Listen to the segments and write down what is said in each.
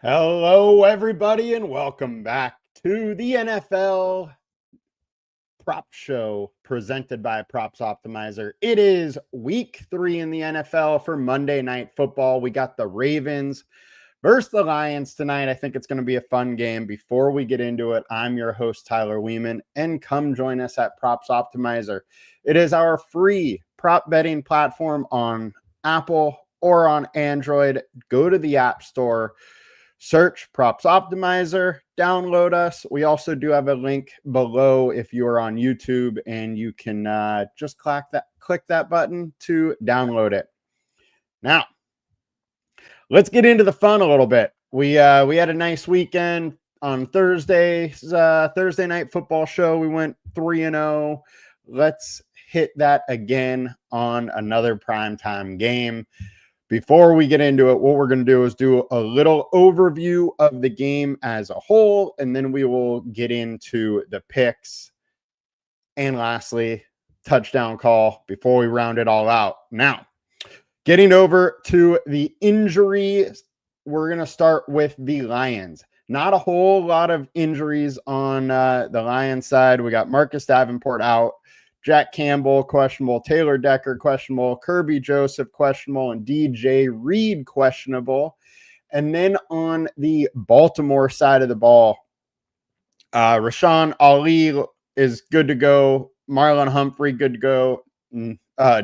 Hello, everybody, and welcome back to the NFL Prop Show presented by Props Optimizer. It is week 3 in the NFL for Monday Night Football. We got the Ravens versus the Lions tonight. I think it's going to be a fun game. Before we get into it, I'm your host, Tyler Wiemann, and come join us at Props Optimizer. It is our free prop betting platform on Apple or on Android. Go to the App Store. Search Props Optimizer, download us. We also do have a link below if you are on YouTube, and you can just click that button to download it. Now, let's get into the fun a little bit. We had a nice weekend on Thursday night football show. We went 3-0. Let's hit that again on another primetime game. Before we get into it, what we're going to do is do a little overview of the game as a whole, and then we will get into the picks. And lastly, touchdown call before we round it all out. Now, getting over to the injuries, we're going to start with the Lions. Not a whole lot of injuries on the Lions side. We got Marcus Davenport out. Jack Campbell, questionable. Taylor Decker, questionable. Kirby Joseph, questionable. And DJ Reed, questionable. And then on the Baltimore side of the ball, Rashawn Ali is good to go. Marlon Humphrey, good to go.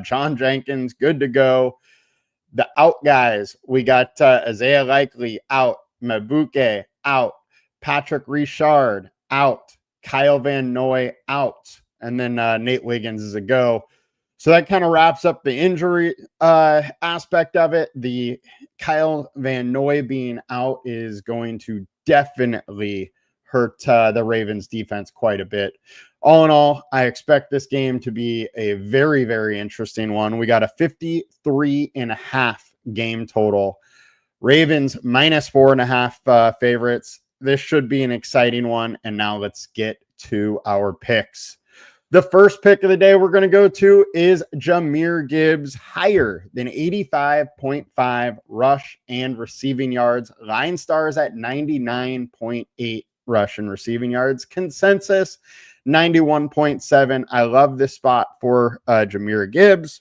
John Jenkins, good to go. The out guys, we got Isaiah Likely out. Mabuke out. Patrick Richard out. Kyle Van Noy out. And then Nate Wiggins is a go. So that kind of wraps up the injury aspect of it. The Kyle Van Noy being out is going to definitely hurt the Ravens defense quite a bit. All in all, I expect this game to be a very, very interesting one. We got a 53.5 game total. Ravens minus 4.5 favorites. This should be an exciting one. And now let's get to our picks. The first pick of the day we're going to go to is Jahmyr Gibbs, higher than 85.5 rush and receiving yards. LineStar is at 99.8 rush and receiving yards. Consensus, 91.7. I love this spot for Jahmyr Gibbs.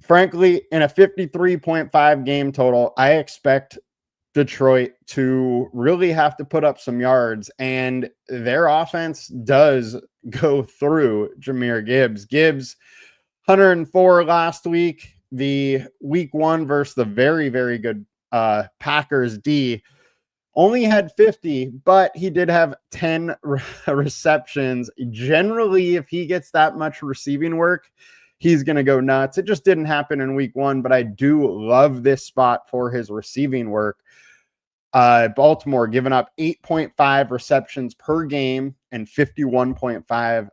Frankly, in a 53.5 game total, I expect Detroit to really have to put up some yards, and their offense does go through Jahmyr Gibbs. Gibbs, 104 last week. The week 1 versus the very, very good Packers D only had 50, but he did have 10 receptions. Generally, if he gets that much receiving work, he's going to go nuts. It just didn't happen in week 1, but I do love this spot for his receiving work. Baltimore giving up 8.5 receptions per game and 51.5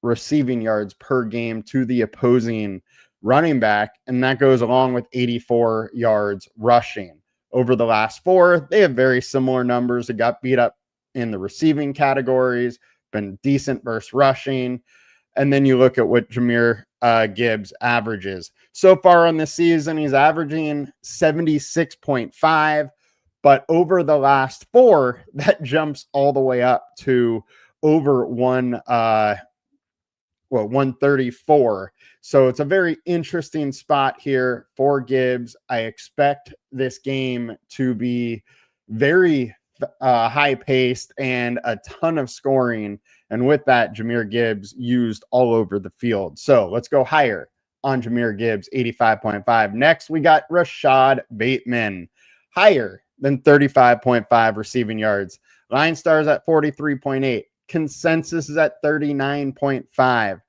receiving yards per game to the opposing running back. And that goes along with 84 yards rushing. Over the last 4, they have very similar numbers. It got beat up in the receiving categories, been decent versus rushing. And then you look at what Jahmyr Gibbs averages. So far on this season, he's averaging 76.5. But over the last 4, that jumps all the way up to over 134. So it's a very interesting spot here for Gibbs. I expect this game to be very high-paced and a ton of scoring. And with that, Jahmyr Gibbs used all over the field. So let's go higher on Jahmyr Gibbs, 85.5. Next, we got Rashod Bateman, higher than 35.5 receiving yards. LineStar is at 43.8. Consensus is at 39.5.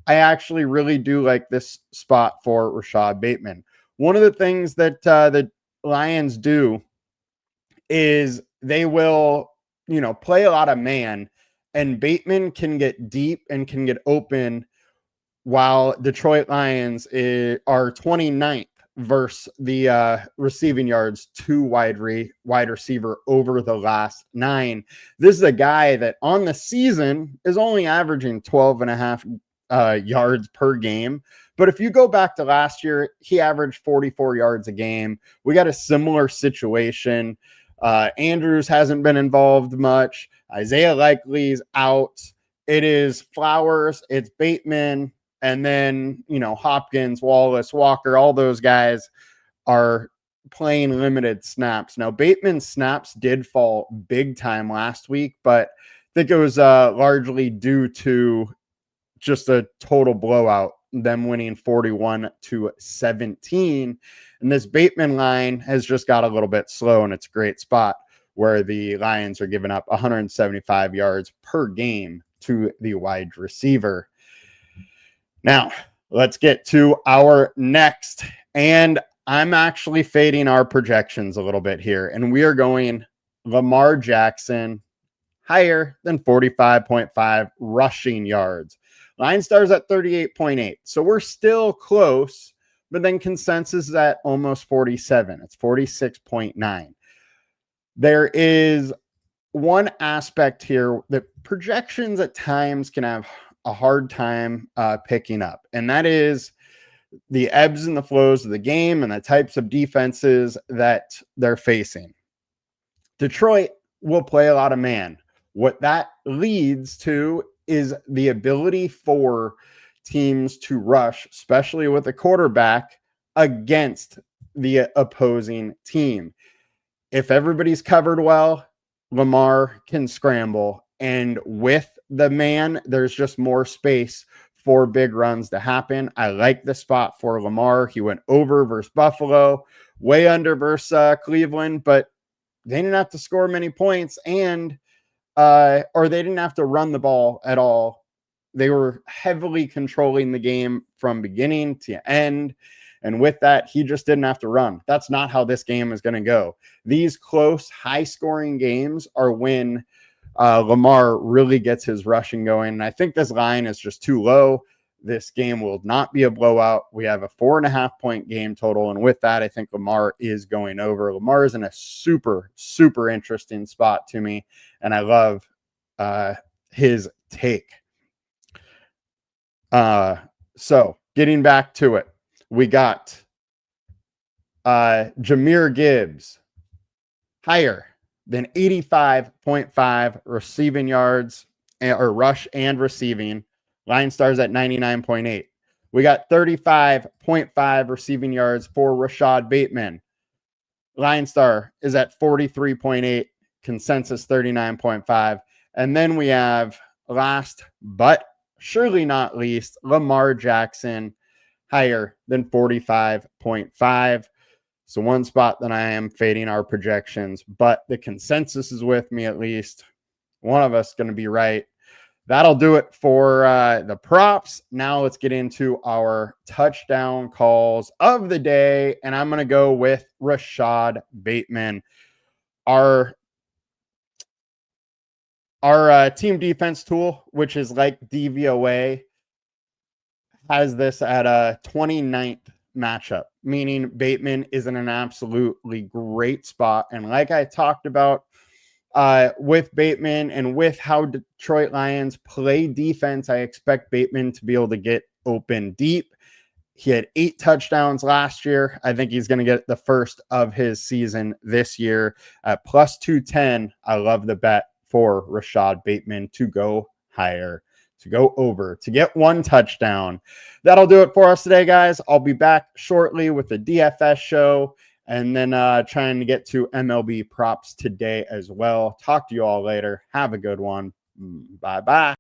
I actually really do like this spot for Rashod Bateman. One of the things that the Lions do is they will, play a lot of man, and Bateman can get deep and can get open, while Detroit Lions are 29th versus the receiving yards to wide receiver over the last 9. This is a guy that on the season is only averaging 12.5 yards per game. But if you go back to last year, he averaged 44 yards a game. We got a similar situation. Andrews hasn't been involved much. Isaiah Likely's out. It is Flowers, it's Bateman, and then, Hopkins, Wallace, Walker, all those guys are playing limited snaps. Now, Bateman's snaps did fall big time last week, but I think it was largely due to just a total blowout, them winning 41-17. And this Bateman line has just got a little bit slow, and it's a great spot where the Lions are giving up 175 yards per game to the wide receiver. Now, let's get to our next. And I'm actually fading our projections a little bit here. And we are going Lamar Jackson higher than 45.5 rushing yards. LineStar's at 38.8. So we're still close, but then consensus is at almost 47. It's 46.9. There is one aspect here that projections at times can have a hard time picking up, and that is the ebbs and the flows of the game and the types of defenses that they're facing. Detroit will play a lot of man. What that leads to is the ability for teams to rush, especially with a quarterback, against the opposing team. If everybody's covered well, Lamar can scramble. And with the man, there's just more space for big runs to happen. I like the spot for Lamar. He went over versus Buffalo, way under versus Cleveland, but they didn't have to score many points, and or they didn't have to run the ball at all. They were heavily controlling the game from beginning to end. And with that, he just didn't have to run. That's not how this game is going to go. These close, high-scoring games are when Lamar really gets his rushing going. And I think this line is just too low. This game will not be a blowout. We have a 4.5-point game total. And with that, I think Lamar is going over. Lamar is in a super, super interesting spot to me. And I love his take. So getting back to it, we got Jahmyr Gibbs higher than 85.5 receiving yards or rush and receiving. LineStar's at 99.8. We got 35.5 receiving yards for Rashod Bateman. LineStar is at 43.8, consensus 39.5. And then we have last but surely not least, Lamar Jackson higher than 45.5. So one spot that I am fading our projections, but the consensus is with me at least. One of us going to be right. That'll do it for the props. Now let's get into our touchdown calls of the day, and I'm going to go with Rashod Bateman. Our team defense tool, which is like DVOA, has this at a 29th matchup, meaning Bateman is in an absolutely great spot. And like I talked about with Bateman and with how Detroit Lions play defense, I expect Bateman to be able to get open deep. He had 8 touchdowns last year. I think he's going to get the first of his season this year at plus 210. I love the bet for Rashod Bateman to go higher, to go over, to get 1 touchdown. That'll do it for us today, guys. I'll be back shortly with the DFS show and then trying to get to MLB props today as well. Talk to you all later. Have a good one. Bye-bye.